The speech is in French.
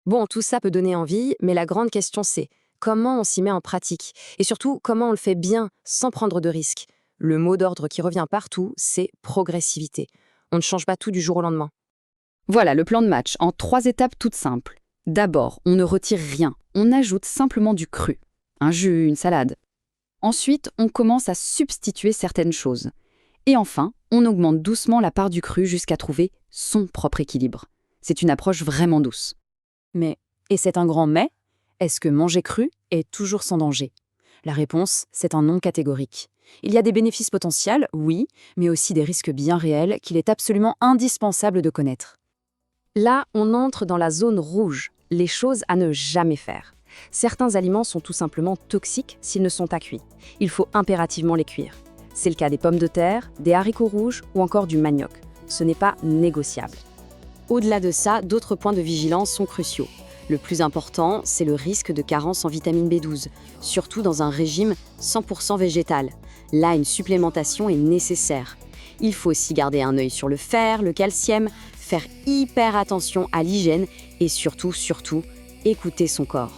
Bon, tout ça peut donner envie, mais la grande question c'est comment on s'y met en pratique? Et surtout, comment on le fait bien, sans prendre de risques? Le mot d'ordre qui revient partout, c'est progressivité. On ne change pas tout du jour au lendemain. Voilà le plan de match en 3 étapes toutes simples. D'abord, on ne retire rien, on ajoute simplement du cru. Un jus, une salade. Ensuite, on commence à substituer certaines choses. Et enfin, on augmente doucement la part du cru jusqu'à trouver son propre équilibre. C'est une approche vraiment douce. Mais, et c'est un grand mais, est-ce que manger cru est toujours sans danger? La réponse, c'est un non catégorique. Il y a des bénéfices potentiels, oui, mais aussi des risques bien réels qu'il est absolument indispensable de connaître. Là, on entre dans la zone rouge, les choses à ne jamais faire. Certains aliments sont tout simplement toxiques s'ils ne sont pas cuits. Il faut impérativement les cuire. C'est le cas des pommes de terre, des haricots rouges ou encore du manioc. Ce n'est pas négociable. Au-delà de ça, d'autres points de vigilance sont cruciaux. Le plus important, c'est le risque de carence en vitamine B12, surtout dans un régime 100% végétal. Là, une supplémentation est nécessaire. Il faut aussi garder un œil sur le fer, le calcium, faire hyper attention à l'hygiène et surtout, écouter son corps.